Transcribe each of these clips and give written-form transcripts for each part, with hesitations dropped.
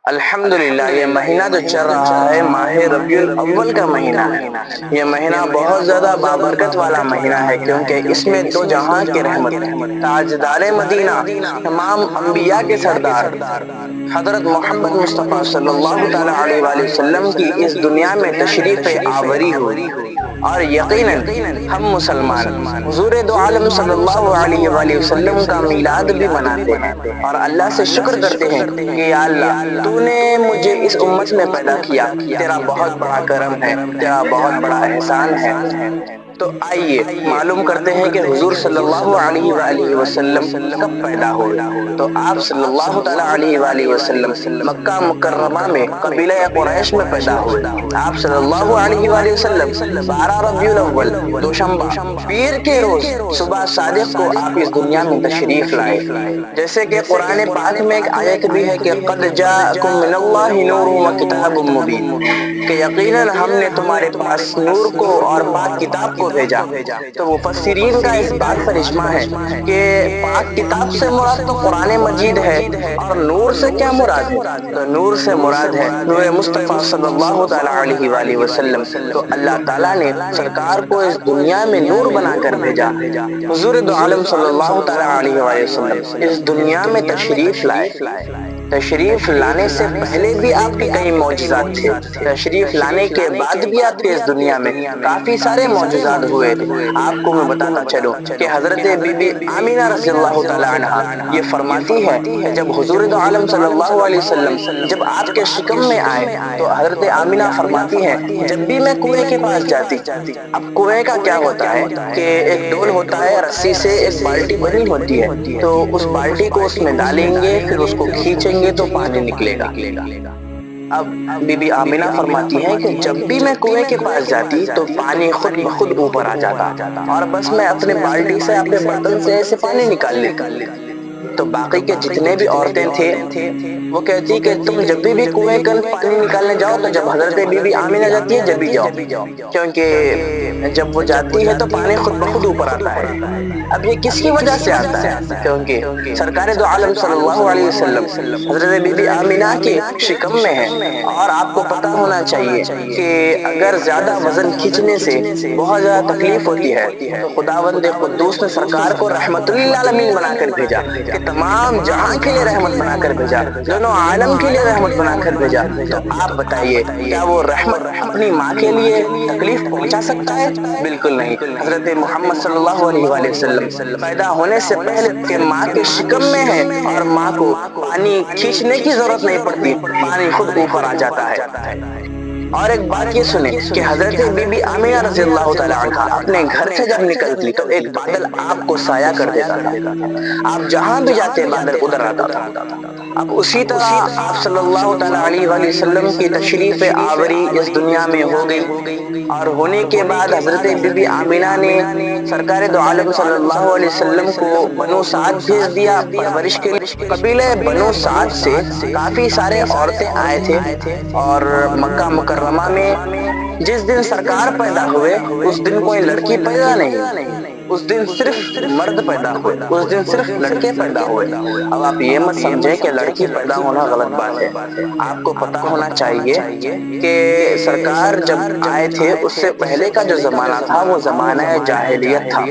الحمدللہ یہ مہینہ جو چل رہا ہے ماہ ربیع الاول کا مہینہ ہے۔ یہ مہینہ بہت زیادہ بابرکت والا مہینہ ہے کیونکہ اس میں دو جہاں کی رحمت، تاجدار مدینہ، تمام انبیاء کے سردار حضرت محمد مصطفیٰ صلی اللہ تعالی علیہ وآلہ وسلم کی اس دنیا میں تشریف آوری ہوئی، اور یقیناً ہم مسلمان حضور دو عالم صلی اللہ علیہ وآلہ وسلم کا میلاد بھی مناتے ہیں اور اللہ سے شکر کرتے ہیں کہ یا اللہ تو نے مجھے اس امت میں پیدا کیا، تیرا بہت بڑا کرم ہے، تیرا بہت بڑا احسان ہے۔ تو آئیے معلوم کرتے ہیں کہ حضور صلی اللہ علیہ وآلہ وسلم کب پیدا ہوئے۔ تو آپ صلی اللہ تعالی علیہ وآلہ وسلم مکہ مکرمہ میں قبیلہ قریش میں پیدا ہوئے۔ آپ صلی اللہ علیہ وآلہ وسلم 12 ربیع الاول دوشنبہ پیر کے روز صبح صادق کو آپ اس دنیا میں تشریف لائے، جیسے کہ قرآن پاک میں ایک آیت بھی ہے کہ قد جاءکم من اللہ نور و کتاب مبین، کہ یقیناً ہم نے تمہارے پاس نور کو اور پاک کتاب کو بھیجا۔ تو مفسرین کا اس بات پر اجماع ہے کہ پاک کتاب سے مراد تو قرآن مجید ہے، اور نور سے کیا مراد ہے؟ تو نور سے مراد ہے نور مصطفیٰ صلی اللہ تعالی علیہ وآلہ وسلم۔ تو اللہ تعالیٰ نے سرکار کو اس دنیا میں نور بنا کر بھیجا۔ حضور دو عالم صلی اللہ تعالی علیہ وآلہ وسلم اس دنیا میں تشریف لائے۔ تشریف لانے سے پہلے بھی آپ کے کئی معجزات تھے، تشریف لانے کے بعد بھی آپ کے اس دنیا میں کافی سارے معجزات ہوئے۔ آپ کو میں بتاتا چلوں کہ حضرت بی بی آمینہ رضی اللہ تعالی عنہا یہ فرماتی ہے کہ جب حضور دو عالم صلی اللہ علیہ وسلم جب آپ کے شکم میں آئے تو حضرت آمینہ فرماتی ہیں جب بھی میں کنویں کے پاس جاتی، اب کنویں کا کیا ہوتا ہے کہ ایک ڈول ہوتا ہے، رسی سے ایک بالٹی بنی ہوتی ہے، تو اس بالٹی کو اس میں ڈالیں گے، پھر اس کو کھینچیں گے تو پانی نکلے گا۔ اب بی بی آمینہ فرماتی ہیں کہ جب بھی میں کنویں کے پاس جاتی تو پانی خود بخود اوپر آ جاتا، اور بس میں اپنے بالٹی سے اپنے برتن سے ایسے پانی نکال لیتی۔ تو باقی کے جتنے بھی عورتیں تھے وہ کہتی کہ تم جب بھی کنویں کا پانی نکالنے جاؤ تو جب حضرت بی بی آمینہ جاتی ہے جب بھی جاؤ، کیونکہ جب وہ جاتی ہے تو پانی خود بخود اوپر آتا ہے۔ اب یہ کس کی وجہ سے آتا ہے؟ کیونکہ سرکار دو عالم صلی اللہ علیہ وسلم حضرت بی بی آمینہ کے شکم میں ہے، اور آپ کو پتہ ہونا چاہیے کہ اگر زیادہ وزن کھینچنے سے بہت زیادہ تکلیف ہوتی ہے تو خداوند قدوس نے سرکار کو رحمت للعالمین بنا کر بھیجا، کہ تمام جہاں کے لیے رحمت بنا کر بھیجا، دونوں عالم کے لیے رحمت بنا کر بھیجا۔ تو آپ بتائیے کیا وہ رحمت اپنی ماں کے لیے تکلیف پہنچا سکتا ہے؟ بالکل نہیں۔ حضرت محمد صلی اللہ علیہ وآلہ وسلم پیدا ہونے سے پہلے کہ ماں کے شکم میں ہے، اور ماں کو پانی کھینچنے کی ضرورت نہیں پڑتی، پانی خود اوپر آ جاتا ہے۔ اور ایک بات یہ سنیں کہ حضرت بی بی آمینہ رضی اللہ تعالی عنہا اپنے گھر سے جب نکلتی تو ایک بادل آپ کو سایہ کر دیتا تھا، آپ جہاں بھی جاتے بادل ادھر آتا تھا۔ اب اسی طرح آپ صلی اللہ تعالی علیہ وآلہ وسلم کی تشریف آوری اس دنیا میں ہو گئی، اور ہونے کے بعد حضرت بی بی آمینہ نے سرکار دو عالم صلی اللہ علیہ وسلم کو بنو سعد بھیج دیا پرورش کے لیے۔ قبیلہ بنو سعد سے کافی سارے عورتیں آئے تھے، اور مکہ مکرمہ میں جس دن سرکار پیدا ہوئے اس دن کوئی لڑکی پیدا نہیں، اس دن صرف مرد پیدا ہوئے، اس دن صرف لڑکے پیدا ہوئے۔ اب آپ یہ مت سمجھیں کہ لڑکی پیدا ہونا غلط بات ہے، آپ کو پتا ہونا چاہیے کہ سرکار جب آئے تھے اس سے پہلے کا جو زمانہ تھا وہ زمانہ جاہلیت تھا،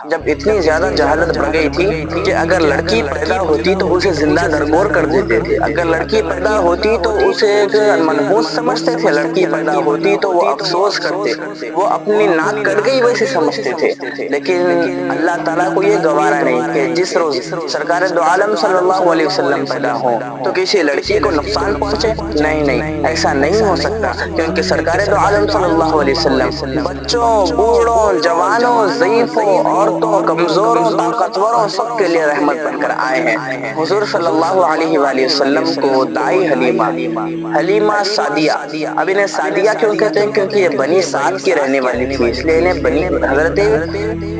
جب اتنی زیادہ جہالت بڑھ گئی تھی کہ اگر لڑکی پیدا ہوتی تو اسے زندہ درگور کر دیتے تھے، اگر لڑکی پیدا ہوتی تو اسے ایک منحوس سمجھتے تھے، لڑکی پیدا ہوتی تو وہ افسوس کرتے، وہ اپنی ناک کٹ گئی ویسے سمجھتے تھے۔ لیکن اللہ تعالیٰ کو یہ گوارا نہیں کہ جس روز سرکار دو عالم صلی اللہ علیہ وسلم پیدا ہوں تو کسی لڑکی کو نقصان پہنچے، نہیں، ایسا نہیں ہو سکتا، کیونکہ سرکار دو عالم صلی اللہ علیہ وسلم بچوں، بوڑھوں، جوانوں، ضعیفوں، عورتوں، کمزوروں، طاقتوروں سب کے لیے رحمت بن کر آئے ہیں۔ حضور صلی اللہ علیہ وآلہ وسلم کو دائی حلیمہ سعدیہ، اب انہیں سعدیہ کیوں کہتے ہیں؟ کیونکہ یہ بنی سعد کی رہنے والی تھی، اس لیے انہیں حضرت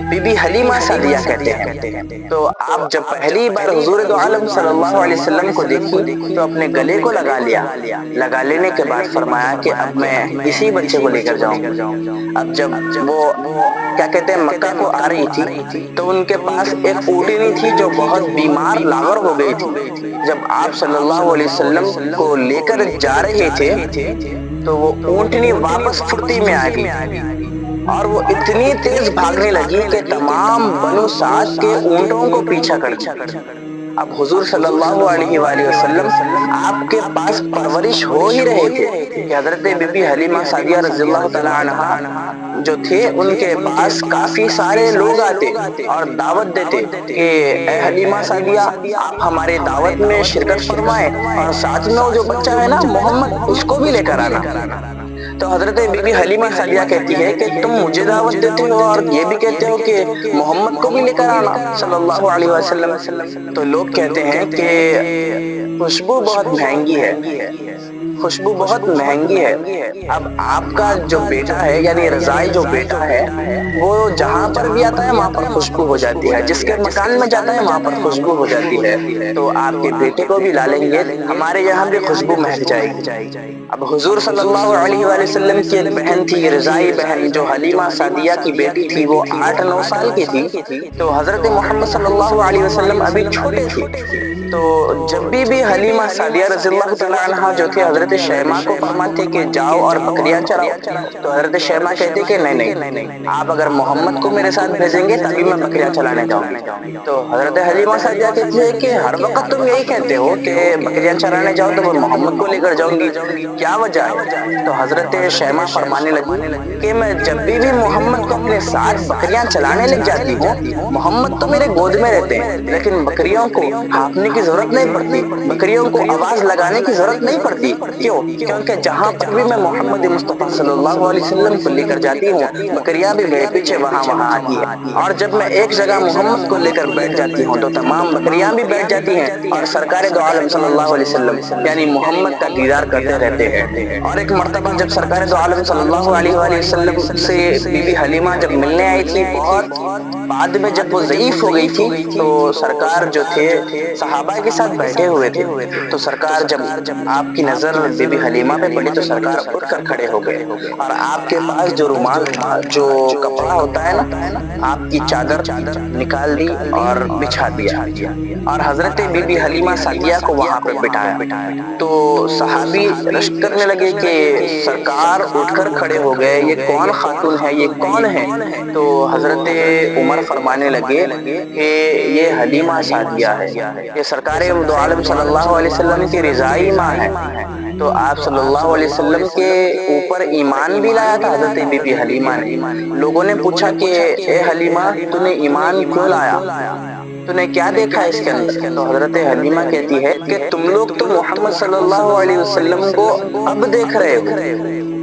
بی بی حلیمہ سعدیہ کہتے ہیں۔ تو آپ جب پہلی بار حضور دو عالم صلی اللہ علیہ وسلم کو دیکھی تو اپنے گلے کو لگا لیا، لگا لینے کے بعد فرمایا کہ اب میں اسی بچے کو لے کر جاؤں گا۔ اب جب وہ کیا کہتے ہیں مکہ کو آ رہی تھی تو ان کے پاس ایک اونٹنی تھی جو بہت بیمار لاغر ہو گئی تھی۔ جب آپ صلی اللہ علیہ وسلم کو لے کر جا رہے تھے تو وہ اونٹنی واپس پھرتی میں آ گئی اور وہ اتنی تیز بھاگنے لگی کہ تمام بنو سعد کے اونٹوں کو پیچھا کر دی۔ اب حضور صلی اللہ علیہ وآلہ وسلم آپ کے پاس پرورش ہو ہی رہے تھے کہ حضرت بی بی حلیمہ سعدیہ رضی اللہ تعالی عنہا جو تھے ان کے پاس کافی سارے لوگ آتے اور دعوت دیتے کہ اے حلیمہ سعدیہ آپ ہمارے دعوت میں شرکت فرمائیں اور ساتھ میں وہ جو بچہ ہے نا محمد اس کو بھی لے کر آنا۔ تو حضرت بی بی حلیمہ سعدیہ کہتی ہے کہ تم مجھے دعوت دیتے ہو اور یہ بھی کہتے ہو کہ محمد کو بھی لے کر آنا صلی اللہ علیہ وسلم۔ تو لوگ کہتے ہیں کہ خوشبو بہت مہنگی ہے، خوشبو بہت مہنگی ہے۔ اب آپ کا جو بیٹا ہے یعنی رضائی جو بیٹا ہے وہ جہاں پر بھی آتا ہے وہاں پر خوشبو ہو جاتی ہے، جس کے مکان میں جاتا ہے وہاں پر خوشبو ہو جاتی ہے، تو آپ کے بیٹے کو بھی لا لیں گے ہمارے یہاں بھی خوشبو مہک جائے گی۔ اب حضور صلی اللہ علیہ وآلہ وسلم کی ایک بہن تھی رضائی بہن جو حلیمہ سعدیہ کی بیٹی تھی، وہ 8-9 سال کی تھی، تو حضرت محمد صلی اللہ علیہ وسلم ابھی چھوٹے تھے۔ تو جب بھی حلیمہ سعدیہ رضی اللہ تعالی عنہا جو تھی حضرت شیماء کو فرماتے کہ جاؤ اور بکریاں چراؤ، تو حضرت شیماء کہتے کہ نہیں آپ اگر محمد کو میرے ساتھ بھیجیں گے تبھی میں بکریاں چلانے جاؤں گی۔ تو حضرت حلیمہ سعدیہ کہتی ہے کہ ہر وقت تم یہی کہتے ہو کہ بکریاں چرانے جاؤ تو میں محمد کو لے کر جاؤں گی، کیا وجہ ہے؟ تو حضرت شیماء فرمانے لگی کہ میں جب بھی محمد کو اپنے ساتھ بکریاں چلانے لگ جاتی ہوں، محمد تو میرے گود میں رہتے ہیں لیکن بکریوں کو ہانپنے کی ضرورت نہیں پڑتی، بکریوں کو آواز لگانے کی ضرورت نہیں پڑتی۔ کیوں؟ کیونکہ جہاں پر بھی میں محمد مصطفیٰ صلی اللہ علیہ وسلم کو لے کر جاتی ہوں بکریاں بھی میرے پیچھے وہاں آتی ہے، اور جب میں ایک جگہ محمد کو لے کر بیٹھ جاتی ہوں تو تمام بکریاں بھی بیٹھ جاتی ہیں اور سرکار دو عالم صلی اللہ علیہ وسلم یعنی محمد کا دیدار کرتے رہتے ہیں۔ اور ایک مرتبہ جب سرکار دو عالم صلی اللہ علیہ وآلہ وسلم سے بی بی حلیمہ جب ملنے آئی تھی، بہت بعد میں جب وہ ضعیف ہو گئی تھی تو سرکار جو تھے صحابہ کے ساتھ بیٹھے ہوئے تھے، تو سرکار جب آپ کی نظر بی بی حلیمہ پہ پڑی تو سرکار اٹھ کر کھڑے ہو گئے اور آپ کے پاس جو رومال تھا، جو کپڑا ہوتا ہے نا، آپ کی چادر نکال دی اور بچھا دیا اور حضرت بی بی حلیمہ سعدیہ کو وہاں پہ بٹھایا۔ تو صحابی رشک کرنے لگے کہ سرکار اٹھ کر کھڑے ہو گئے، یہ کون خاتون ہے، یہ کون ہے؟ تو حضرت عمر فرمانے لگے کہ یہ حلیمہ سعدیہ ہے، یہ سرکار دو عالم صلی اللہ علیہ وسلم کی رضائی ماں ہے۔ تو آپ صلی اللہ علیہ وسلم کے اوپر ایمان بھی لایا تھا حضرت بی بی حلیمہ نے۔ لوگوں نے پوچھا کہ اے حلیمہ تو نے ایمان کیوں لایا، تو نے کیا دیکھا اس کے اندر؟ تو حضرت حلیمہ کہتی ہے کہ تم لوگ تو محمد صلی اللہ علیہ وسلم کو اب دیکھ رہے ہو،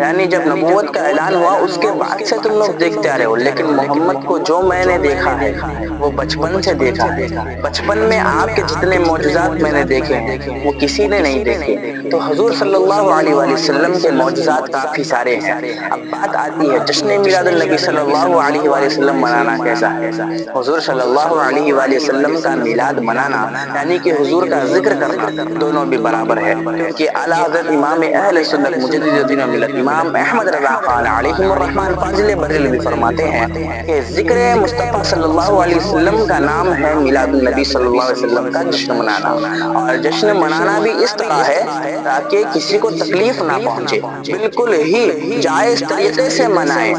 یعنی جب نبوت کا اعلان ہوا اس کے بعد سے تم لوگ دیکھتے آ رہے ہو، لیکن محمد کو جو میں نے دیکھا ہے وہ بچپن سے دیکھا ہے، بچپن میں آپ کے جتنے معجزات میں نے دیکھے ہیں وہ کسی نے نہیں دیکھے۔ تو حضور صلی اللہ علیہ وآلہ وسلم کے معجزات کافی سارے ہیں۔ اب بات آتی ہے جشن میلاد النبی صلی اللہ علیہ وآلہ وسلم منانا کیسا ہے؟ حضور صلی اللہ علیہ وآلہ وسلم کا میلاد منانا یعنی کہ حضور کا ذکر کرنا دونوں بھی برابر ہے، کیونکہ اعلیٰ حضرت امام اہل سنت مجدد دین و ملت امام احمد رضا خان علیہ الرحمن فاضل بریلوی فرماتے ہیں کہ ذکر مصطفیٰ صلی اللہ علیہ وسلم کا نام ہے میلاد النبی صلی اللہ علیہ وسلم کا جشن منانا، اور جشن منانا بھی اس طرح ہے تاکہ کسی کو تکلیف نہ پہنچے، بالکل ہی جائز طریقے سے منائیں۔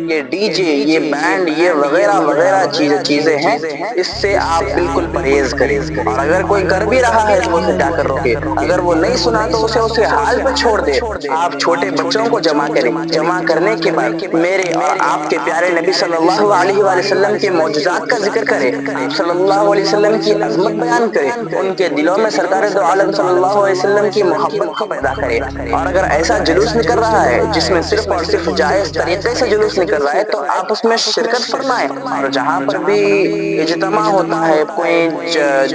یہ ڈی جے، یہ بینڈ، یہ وغیرہ وغیرہ چیزیں ہیں، اس سے آپ بالکل پرہیز کریں، اور اگر کوئی کر بھی رہا ہے تو اسے کیا کر روکے، اگر وہ نہیں سنا تو اسے حال پہ چھوڑ دے۔ آپ چھوٹے بچوں کو جمع کریں، جمع کرنے کے بعد میرے اور آپ کے پیارے نبی صلی اللہ علیہ وآلہ وسلم کے معجزات کا ذکر کریں، آپ صلی اللہ علیہ وسلم کی عظمت بیان کریں، ان کے دلوں میں سرکار دو عالم صلی اللہ علیہ وسلم کی محبت کو پیدا کرے۔ اور اگر ایسا جلوس نکل رہا ہے جس میں صرف اور صرف جائز طریقے سے جلوس نکل رہا ہے تو آپ اس میں شرکت فرمائیں، اور جہاں پر بھی اجتماع ہوتا ہوتا ہے، کوئی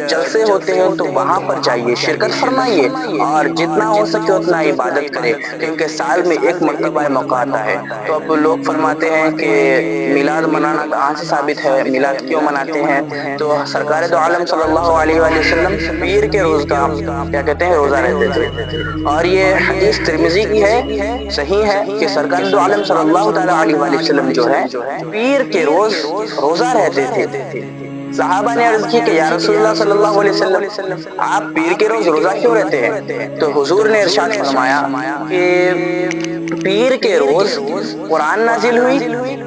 جلسے ہوتے ہیں تو وہاں پر جائیے، شرکت فرمائیے اور جتنا ہو سکے اتنا عبادت کرے، کیونکہ سال میں ایک مرتبہ موقع آتا ہے۔ تو اب لوگ فرماتے ہیں کہ میلاد منانا کہاں سے ثابت ہے، میلاد کیوں مناتے ہیں؟ تو سرکار دو عالم صلی اللہ علیہ وآلہ وسلم پیر کے روز کا کیا کہتے ہیں روزہ رہتے تھے، اور یہ حدیث ترمذی کی ہے، صحیح ہے کہ سرکار دو عالم صلی اللہ تعالی علیہ وآلہ وسلم جو ہے پیر کے روز روزہ رہتے تھے۔ صحابہ نے عرض کی کہ یا رسول اللہ صلی اللہ علیہ وسلم، آپ پیر کے روز روزہ کیوں رہتے ہیں؟ تو حضور نے ارشاد فرمایا کہ پیر کے روز قرآن نازل ہوئی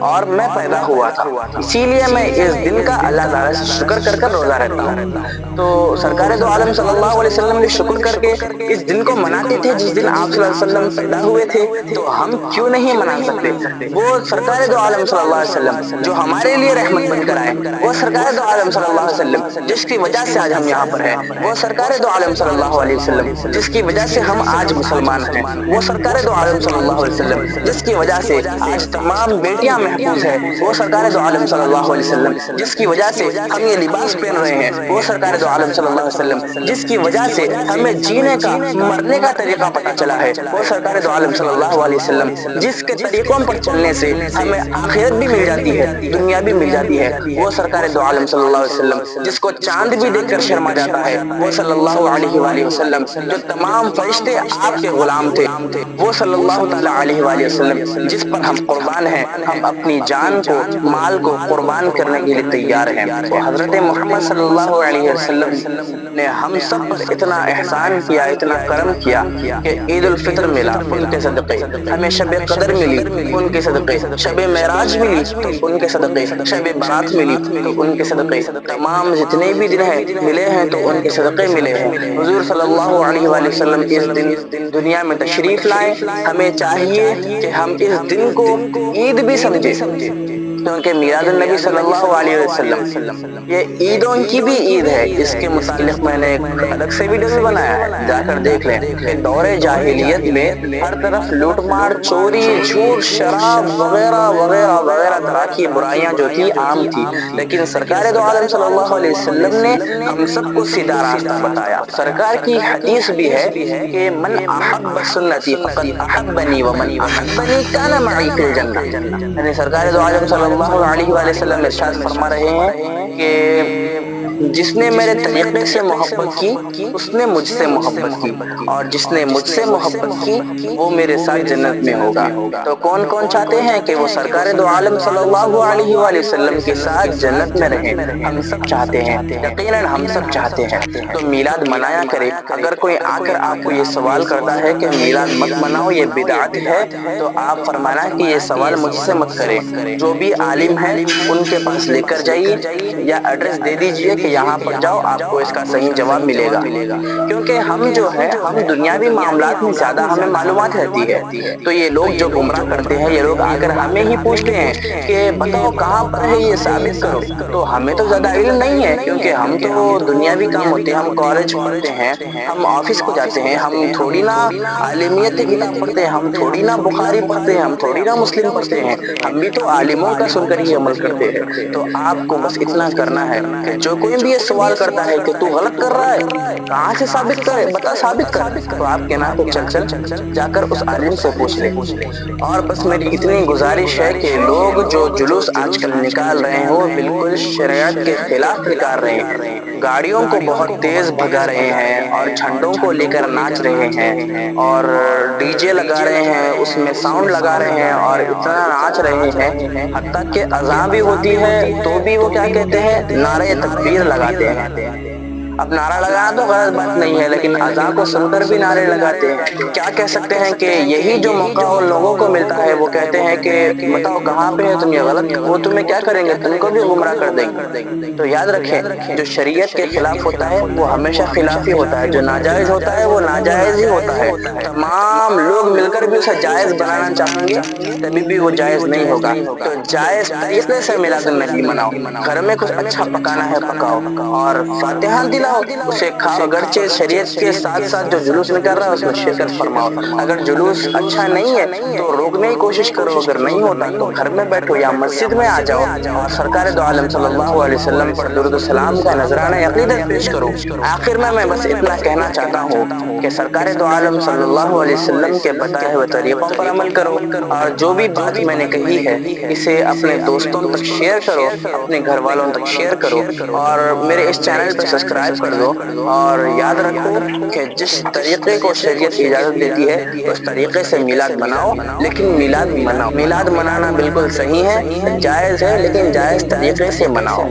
اور میں پیدا ہوا تھا، اسی لیے میں اس دن کا اللہ تعالیٰ سے شکر کر کر روزہ رہتا ہوں۔ تو سرکار دو عالم صلی اللہ علیہ وسلم نے شکر کر کے اس دن کو مناتے تھے جس دن آپ صلی اللہ علیہ وسلم پیدا ہوئے تھے، تو ہم کیوں نہیں منا سکتے؟ وہ سرکار دو عالم صلی اللہ علیہ وسلم جو ہمارے لیے رحمت بن کر آئے، وہ سرکار دو عالم صلی اللہ علیہ وسلم جس کی وجہ سے آج ہم یہاں پر ہیں، وہ سرکار دو عالم صلی اللہ علیہ وسلم جس کی وجہ سے ہم آج مسلمان ہیں، وہ سرکار دو عالم صلی اللہ علیہ وسلم جس کی وجہ سے آج تمام بیٹیاں محفوظ ہیں، وہ سرکار دو عالم صلی اللہ علیہ وسلم جس کی وجہ سے ہم یہ لباس پہن رہے ہیں، وہ سرکار دو عالم صلی اللہ علیہ وسلم جس کی وجہ سے ہمیں جینے کا مرنے کا طریقہ پتہ چلا ہے، وہ سرکار دو عالم صلی اللہ علیہ وسلم جس کے طریقوں پر چلنے سے ہمیں آخرت بھی مل جاتی ہے، دنیا بھی مل جاتی ہے، وہ سرکار دو عالم صلی اللہ علیہ وسلم جس کو چاند بھی دیکھ کر شرما جاتا ہے، وہ صلی اللہ علیہ وآلہ وسلم جو تمام فرشتے آپ کے غلام تھے، وہ صلی اللہ تعالی علیہ وآلہ وسلم جس پر ہم قربان ہیں، ہم اپنی جان کو مال کو قربان کرنے کے لیے تیار ہیں۔ تو حضرت محمد صلی اللہ علیہ وسلم نے ہم سب پر اتنا احسان کیا، اتنا کرم کیا کہ عید الفطر ملا ان کے صدقے، ہمیں شب قدر ملی ان کے صدقے، شب معراج ملی تو ان کے صدقے، شب برات ملی تو ان کے صدقے، تمام جتنے بھی دن ہیں ملے ہیں تو ان کے صدقے ملے ہیں۔ حضور صلی اللہ علیہ وآلہ وسلم اس دن دنیا میں تشریف لائے، ہمیں چاہیے کہ ہم اس دن کو عید بھی سمجھے، کیونکہ میلاد النبی صلی اللہ علیہ وسلم یہ عیدوں کی بھی عید ہے۔ اس کے متعلق میں نے ایک الگ سے ویڈیو بھی بنایا ہے، جا کر دیکھ لیں کہ دور جاہلیت میں ہر طرف لوٹ مار، چوری، جھوٹ، شراب وغیرہ وغیرہ وغیرہ طرح کی برائیاں جو تھی عام تھی، لیکن سرکار دو عالم صلی اللہ علیہ وسلم نے ہم سب کو سیدھا راستہ بتایا۔ سرکار کی حدیث بھی ہے کہ من احب سنتی فقد احبنی ومن احبنی کان معی فی الجنہ، یعنی سرکار دو عالم صلی اللہ علیہ وآلہ وسلم ارشاد فرما رہے ہیں کہ جس نے میرے طریقے سے محبت کی اس نے مجھ سے محبت کی، اور جس نے مجھ سے محبت کی وہ میرے ساتھ جنت میں ہوگا۔ تو کون کون چاہتے ہیں کہ وہ سرکار دو عالم صلی اللہ علیہ وآلہ وسلم کے ساتھ جنت میں رہیں؟ ہم سب چاہتے ہیں، یقیناً ہم سب چاہتے ہیں۔ تو میلاد منایا کرے۔ اگر کوئی آ کر آپ کو یہ سوال کرتا ہے کہ میلاد مت مناؤ یہ بدعت ہے، تو آپ فرمانا کہ یہ سوال مجھ سے مت کرے، جو بھی عالم ہے ان کے پاس لے کر جائیے یا ایڈریس دے دیجئے کہ یہاں پر جاؤ، آپ کو اس کا صحیح جواب ملے گا۔ کیونکہ ہم جو ہے ہم دنیاوی معاملات میں زیادہ ہمیں معلومات رہتی ہے، تو یہ لوگ جو گمراہ کرتے ہیں، یہ لوگ آ کر ہمیں ہی پوچھتے ہیں کہ بتاؤ کہاں پر ہے یہ ثابت کرو، تو ہمیں تو زیادہ علم نہیں ہے، کیونکہ ہم تو دنیاوی کام ہوتے ہیں، ہم کالج پڑھتے ہیں، ہم آفس کو جاتے ہیں، ہم تھوڑی نہ عالمیت کی کتاب پڑھتے ہیں، ہم تھوڑی نہ بخاری پڑھتے ہیں، ہم تھوڑی نہ مسلم پڑھتے ہیں، ہم بھی تو عالموں کا سن کر ہی عمل کرتے ہیں۔ تو آپ کو بس اتنا کرنا ہے کہ جو کوئی بھی یہ سوال کرتا ہے کہ تو غلط کر رہا ہے، کہاں سے ثابت کرے، بتا ثابت کر، تو آپ کہنا کہ چل جا کر اس عالم سے پوچھ لے۔ اور بس میری اتنی گزارش ہے کہ لوگ جو جلوس آج کل نکال رہے ہیں وہ بالکل شریعت کے خلاف نکال رہے ہیں، گاڑیوں کو بہت تیز بھگا رہے ہیں اور جھنڈوں کو لے کر ناچ رہے ہیں اور ڈی جے لگا رہے ہیں، اس میں ساؤنڈ لگا رہے ہیں اور اتنا ناچ رہے ہیں، حتیٰ کہ اذان بھی ہوتی ہے تو بھی وہ کیا کہتے ہیں، نعرہ تکبیر لگاتے ہیں۔ اب نعرہ لگانا تو غلط بات نہیں ہے، لیکن اذان کو سن کر بھی نعرے لگاتے ہیں۔ کیا کہہ سکتے ہیں کہ یہی جو موقع ان لوگوں کو ملتا ہے وہ کہتے ہیں کہ بتاؤ کہاں پہ ہے تم، یہ غلط، وہ تمہیں کیا کریں گے، تم کو بھی گمراہ کر دیں گے۔ تو یاد رکھیں جو شریعت کے خلاف ہوتا ہے وہ ہمیشہ خلاف ہی ہوتا ہے، جو ناجائز ہوتا ہے وہ ناجائز ہی ہوتا ہے۔ تمام لوگ مل کر بھی اسے جائز بنانا چاہیں گے تبھی بھی وہ جائز نہیں ہوگا۔ تو جائز طریقے سے میلاد النبی مناؤ، گھر میں کچھ اچھا پکانا ہے پکاؤ، اور فاتحہ دلاؤ دلاؤ اسے کھاؤ، اگرچہ شریعت کے ساتھ ساتھ جو جلوس نکل رہا ہے اس میں شرکت فرماؤ۔ اگر جلوس اچھا نہیں ہے تو روکنے کی کوشش کرو، اگر نہیں ہوتا تو گھر میں بیٹھو یا مسجد میں آ جاؤ اور سرکار دو عالم صلی اللہ علیہ وسلم پر درود السلام کا نذرانہ عقیدت پیش کرو۔ آخر میں بس اتنا کہنا چاہتا ہوں کہ سرکار دو عالم صلی اللہ علیہ وسلم کے بتائے ہوئے طریقوں پر عمل کرو، اور جو بھی بات میں نے کہی ہے اسے اپنے دوستوں تک شیئر کرو، اپنے گھر والوں تک شیئر کرو، اور میرے اس چینل پہ سبسکرائب کر دو۔ اور یاد رکھو کہ جس طریقے کو شریعت اجازت دیتی ہے اس طریقے سے میلاد مناؤ، لیکن میلاد مناؤ، میلاد منانا بالکل صحیح ہے، جائز ہے، لیکن جائز طریقے سے مناؤ۔